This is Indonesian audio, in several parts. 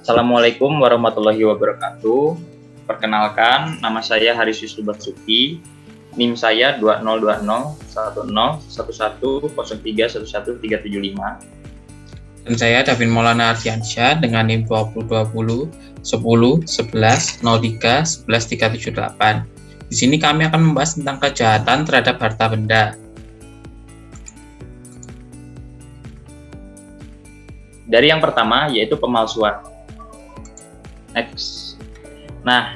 Assalamualaikum warahmatullahi wabarakatuh. Perkenalkan, nama saya Haris Yusuf Basuki. NIM saya 202010111103111375. Dan saya Davin Maulana Ardiansyah dengan NIM 2020 10 11 03 11 378. Di sini kami akan membahas tentang kejahatan terhadap harta benda. Dari yang pertama yaitu pemalsuan. Next. Nah,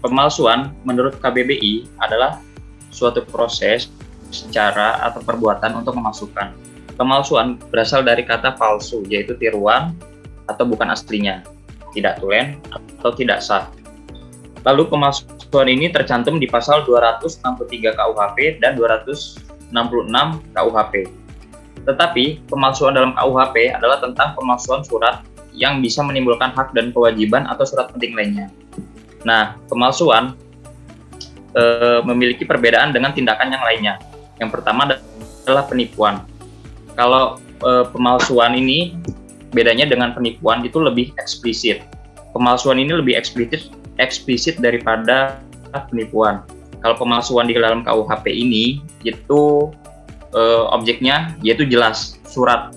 pemalsuan menurut KBBI adalah suatu proses, cara, atau perbuatan untuk memalsukan. Pemalsuan berasal dari kata palsu, yaitu tiruan atau bukan aslinya, tidak tulen atau tidak sah. Lalu pemalsuan ini tercantum di pasal 263 KUHP dan 266 KUHP. Tetapi pemalsuan dalam KUHP adalah tentang pemalsuan surat yang bisa menimbulkan hak dan kewajiban atau surat penting lainnya. Nah, pemalsuan memiliki perbedaan dengan tindakan yang lainnya. Yang pertama adalah penipuan. Kalau pemalsuan ini bedanya dengan penipuan itu lebih eksplisit. Pemalsuan ini lebih eksplisit daripada penipuan. Kalau pemalsuan di dalam KUHP ini itu objeknya yaitu jelas surat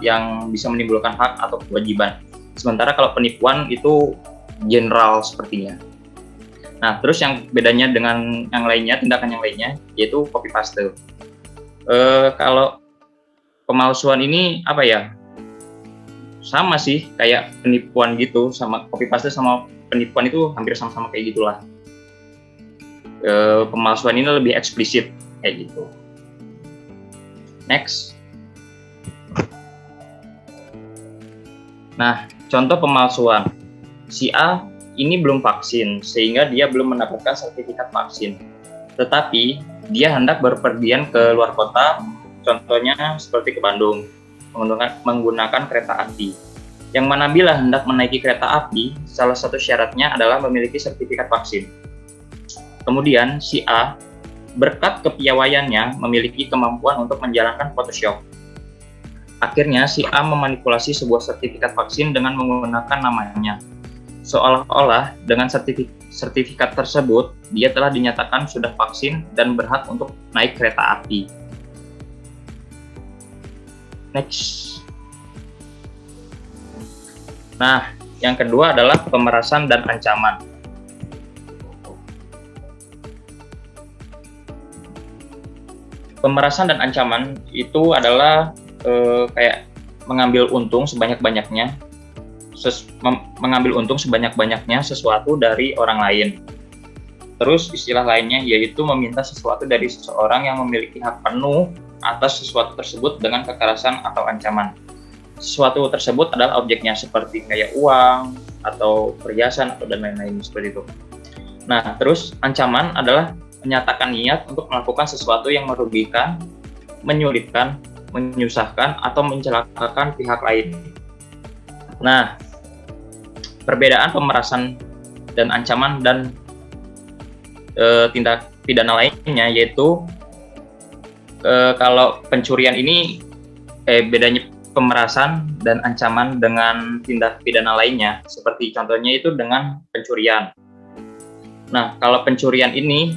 yang bisa menimbulkan hak atau kewajiban. Sementara kalau penipuan itu general sepertinya. Nah, terus yang bedanya dengan yang lainnya, tindakan yang lainnya, yaitu copy paste. Kalau pemalsuan ini apa ya? Sama sih kayak penipuan gitu, sama copy paste sama penipuan itu hampir sama-sama kayak gitulah. Pemalsuan ini lebih eksplisit kayak gitu. Next. Nah, contoh pemalsuan. Si A ini belum vaksin, sehingga dia belum mendapatkan sertifikat vaksin. Tetapi, dia hendak berpergian ke luar kota, contohnya seperti ke Bandung, menggunakan kereta api. Yang mana bila hendak menaiki kereta api, salah satu syaratnya adalah memiliki sertifikat vaksin. Kemudian, si A, berkat kepiawaiannya, memiliki kemampuan untuk menjalankan Photoshop. Akhirnya, si A memanipulasi sebuah sertifikat vaksin dengan menggunakan namanya. Seolah-olah dengan sertifikat tersebut, dia telah dinyatakan sudah vaksin dan berhak untuk naik kereta api. Next. Nah, yang kedua adalah pemerasan dan ancaman. Pemerasan dan ancaman itu adalah kayak mengambil untung sebanyak-banyaknya sesuatu dari orang lain. Terus istilah lainnya yaitu meminta sesuatu dari seseorang yang memiliki hak penuh atas sesuatu tersebut dengan kekerasan atau ancaman. Sesuatu tersebut adalah objeknya seperti kayak uang atau perhiasan atau dan lain-lain seperti itu. Nah, terus ancaman adalah menyatakan niat untuk melakukan sesuatu yang merugikan, menyulitkan, menyusahkan, atau mencelakakan pihak lain. Nah, perbedaan pemerasan dan ancaman dan tindak pidana lainnya yaitu kalau pencurian ini bedanya pemerasan dan ancaman dengan tindak pidana lainnya seperti contohnya itu dengan pencurian. Nah, kalau pencurian ini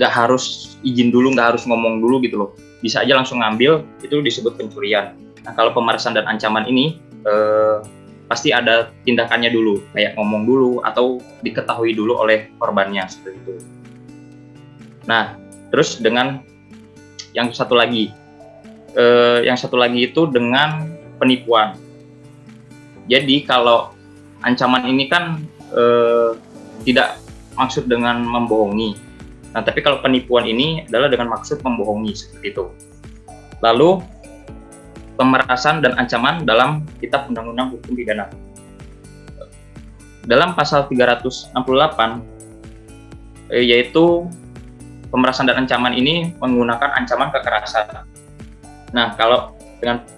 nggak harus izin dulu, nggak harus ngomong dulu gitu loh, bisa aja langsung ngambil, itu disebut pencurian. Nah, kalau pemerasan dan ancaman ini pasti ada tindakannya dulu, kayak ngomong dulu atau diketahui dulu oleh korbannya seperti itu. Nah, terus dengan yang satu lagi itu dengan penipuan. Jadi kalau ancaman ini kan tidak maksud dengan membohongi. Nah, tapi kalau penipuan ini adalah dengan maksud membohongi seperti itu. Lalu pemerasan dan ancaman dalam Kitab Undang-Undang Hukum Pidana. Dalam pasal 368 yaitu pemerasan dan ancaman ini menggunakan ancaman kekerasan. Nah, kalau dengan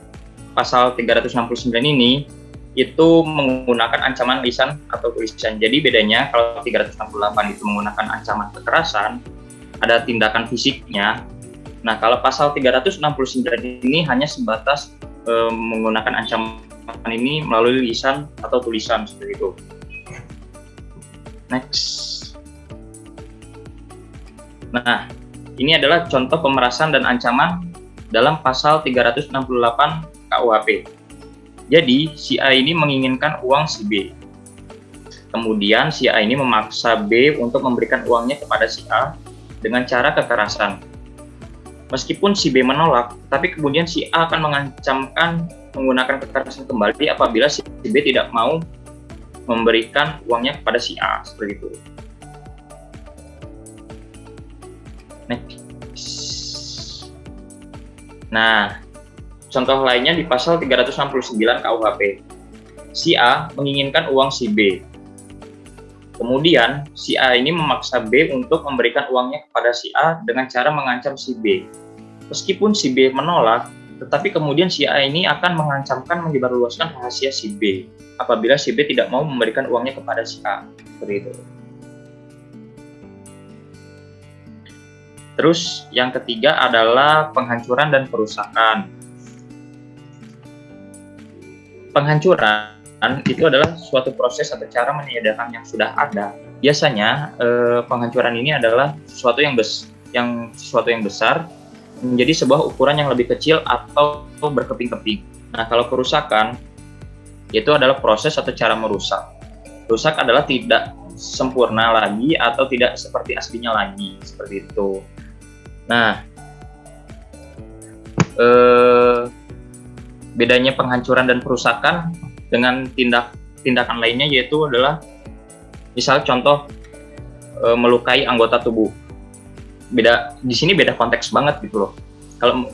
pasal 369 ini itu menggunakan ancaman lisan atau tulisan. Jadi bedanya kalau 368 itu menggunakan ancaman kekerasan, ada tindakan fisiknya. Nah, kalau pasal 369 ini hanya sebatas menggunakan ancaman ini melalui lisan atau tulisan seperti itu. Next. Nah, ini adalah contoh pemerasan dan ancaman dalam pasal 368 KUHP. Jadi, si A ini menginginkan uang si B. Kemudian, si A ini memaksa B untuk memberikan uangnya kepada si A dengan cara kekerasan. Meskipun si B menolak, tapi kemudian si A akan mengancamkan menggunakan kekerasan kembali apabila si B tidak mau memberikan uangnya kepada si A, seperti itu. Next. Nah, contoh lainnya di pasal 369 KUHP. Si A menginginkan uang si B. Kemudian, si A ini memaksa B untuk memberikan uangnya kepada si A dengan cara mengancam si B. Meskipun si B menolak, tetapi kemudian si A ini akan mengancamkan menyebarluaskan rahasia si B apabila si B tidak mau memberikan uangnya kepada si A. Seperti itu. Terus yang ketiga adalah penghancuran dan perusakan. Penghancuran itu adalah suatu proses atau cara meniadakan yang sudah ada. Biasanya penghancuran ini adalah sesuatu yang besar menjadi sebuah ukuran yang lebih kecil atau berkeping-keping. Nah, kalau perusakan itu adalah proses atau cara merusak. Rusak adalah tidak sempurna lagi atau tidak seperti aslinya lagi, seperti itu. Nah, bedanya penghancuran dan perusakan dengan tindakan lainnya yaitu adalah misal contoh melukai anggota tubuh. Di sini beda konteks banget gitu loh. Kalau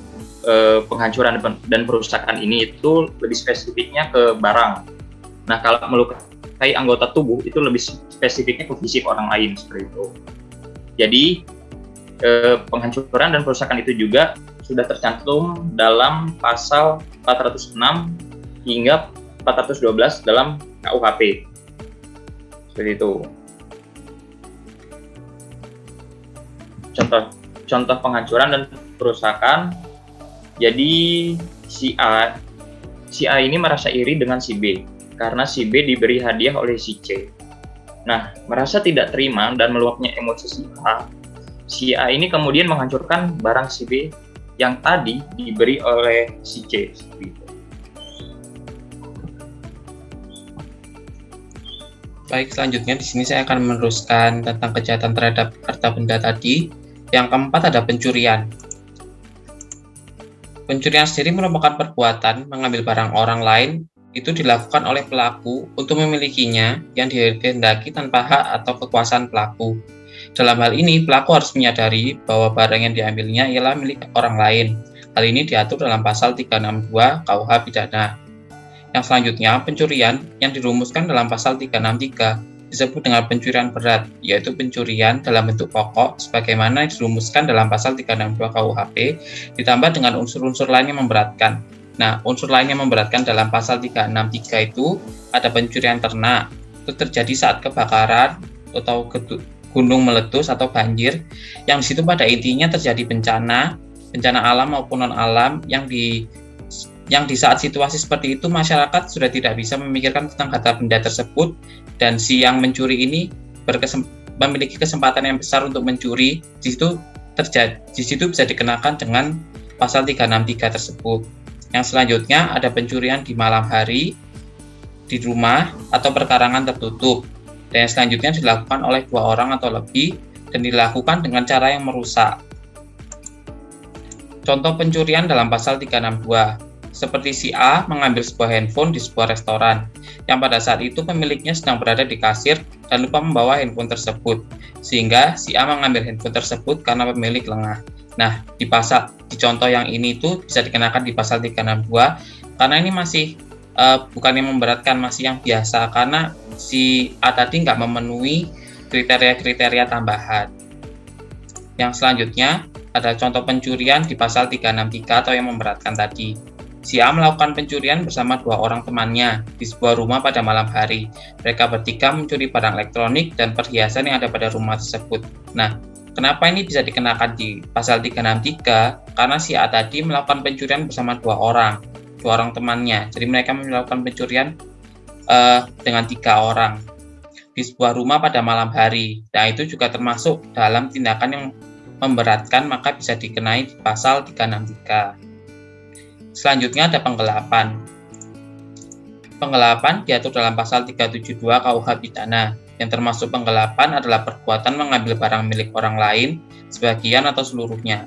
penghancuran dan perusakan ini itu lebih spesifiknya ke barang. Nah, kalau melukai anggota tubuh itu lebih spesifiknya ke fisik orang lain, seperti itu. Jadi penghancuran dan perusakan itu juga sudah tercantum dalam pasal 406 hingga 412 dalam KUHP. Seperti itu. Contoh penghancuran dan perusakan. Jadi si A ini merasa iri dengan si B karena si B diberi hadiah oleh si C. Nah, merasa tidak terima dan meluapnya emosi si A ini kemudian menghancurkan barang si B yang tadi diberi oleh si C. Baik, selanjutnya di sini saya akan meneruskan tentang kejahatan terhadap harta benda tadi. Yang keempat ada pencurian. Pencurian sendiri merupakan perbuatan mengambil barang orang lain itu dilakukan oleh pelaku untuk memilikinya yang dikehendaki tanpa hak atau kekuasaan pelaku. Dalam hal ini, pelaku harus menyadari bahwa barang yang diambilnya ialah milik orang lain. Hal ini diatur dalam pasal 362 KUH Pidana. Yang selanjutnya, pencurian yang dirumuskan dalam pasal 363 disebut dengan pencurian berat, yaitu pencurian dalam bentuk pokok sebagaimana dirumuskan dalam pasal 362 KUHP ditambah dengan unsur-unsur lain yang memberatkan. Nah, unsur lain yang memberatkan dalam pasal 363 itu ada pencurian ternak, itu terjadi saat kebakaran atau gunung meletus atau banjir, yang di situ pada intinya terjadi bencana alam maupun non alam yang di saat situasi seperti itu masyarakat sudah tidak bisa memikirkan tentang harta benda tersebut, dan si yang mencuri ini memiliki kesempatan yang besar untuk mencuri. Di situ bisa dikenakan dengan pasal 363 tersebut. Yang selanjutnya ada pencurian di malam hari di rumah atau perkarangan tertutup, dan yang selanjutnya dilakukan oleh 2 orang atau lebih dan dilakukan dengan cara yang merusak. Contoh pencurian dalam pasal 362 seperti si A mengambil sebuah handphone di sebuah restoran yang pada saat itu pemiliknya sedang berada di kasir dan lupa membawa handphone tersebut, sehingga si A mengambil handphone tersebut karena pemilik lengah. Nah, di contoh yang ini itu bisa dikenakan di pasal 362 karena ini masih bukan yang memberatkan, masih yang biasa karena si A tadi nggak memenuhi kriteria-kriteria tambahan. Yang selanjutnya ada contoh pencurian di pasal 363 atau yang memberatkan tadi. Si A melakukan pencurian bersama 2 orang temannya di sebuah rumah pada malam hari. Mereka bertiga mencuri barang elektronik dan perhiasan yang ada pada rumah tersebut. Nah, kenapa ini bisa dikenakan di pasal 363? Karena si A tadi melakukan pencurian bersama 2 orang. 2 orang temannya. Jadi mereka melakukan pencurian dengan 3 orang di sebuah rumah pada malam hari. Nah, itu juga termasuk dalam tindakan yang memberatkan, maka bisa dikenai di pasal 363. Selanjutnya ada penggelapan. Penggelapan diatur dalam pasal 372 KUH Pidana. Yang termasuk penggelapan adalah perbuatan mengambil barang milik orang lain, sebagian atau seluruhnya,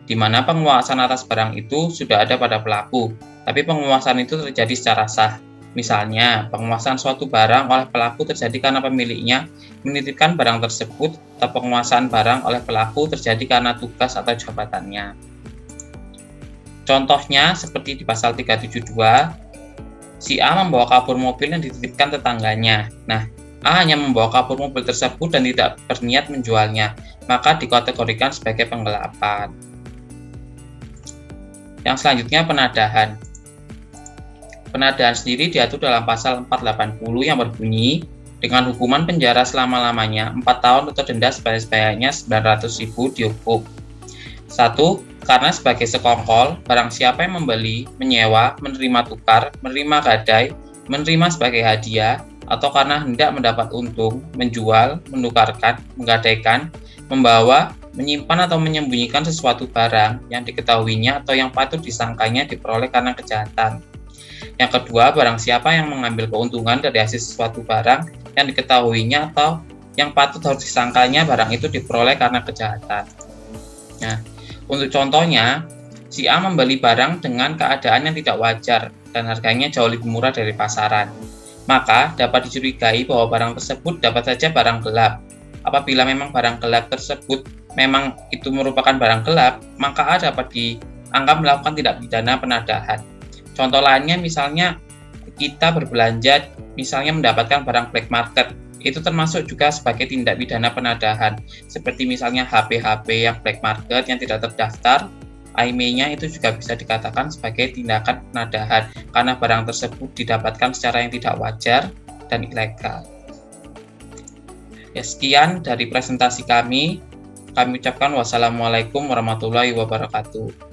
di mana penguasaan atas barang itu sudah ada pada pelaku, tapi penguasaan itu terjadi secara sah. Misalnya, penguasaan suatu barang oleh pelaku terjadi karena pemiliknya menitipkan barang tersebut, atau penguasaan barang oleh pelaku terjadi karena tugas atau jabatannya. Contohnya seperti di pasal 372, si A membawa kabur mobil yang dititipkan tetangganya. Nah, A hanya membawa kabur mobil tersebut dan tidak berniat menjualnya, maka dikategorikan sebagai penggelapan. Yang selanjutnya penadahan. Penadahan sendiri diatur dalam pasal 480 yang berbunyi dengan hukuman penjara selama-lamanya 4 tahun atau denda sebanyak-banyaknya 900.000 dihukum. 1. Karena sebagai sekongkol, barang siapa yang membeli, menyewa, menerima tukar, menerima gadai, menerima sebagai hadiah, atau karena hendak mendapat untung, menjual, menukarkan, menggadaikan, membawa, menyimpan atau menyembunyikan sesuatu barang yang diketahuinya atau yang patut disangkanya diperoleh karena kejahatan. Yang kedua, barang siapa yang mengambil keuntungan dari hasil sesuatu barang yang diketahuinya atau yang patut harus disangkanya barang itu diperoleh karena kejahatan. Nah, untuk contohnya, si A membeli barang dengan keadaan yang tidak wajar dan harganya jauh lebih murah dari pasaran. Maka dapat dicurigai bahwa barang tersebut dapat saja barang gelap. Apabila memang barang gelap tersebut memang itu merupakan barang gelap, maka A dapat dianggap melakukan tindak pidana penadahan. Contoh lainnya misalnya kita berbelanja, misalnya mendapatkan barang black market, itu termasuk juga sebagai tindak pidana penadahan. Seperti misalnya HP-HP yang black market yang tidak terdaftar, IMEI-nya itu juga bisa dikatakan sebagai tindakan penadahan karena barang tersebut didapatkan secara yang tidak wajar dan ilegal. Ya, sekian dari presentasi kami. Kami ucapkan wassalamualaikum warahmatullahi wabarakatuh.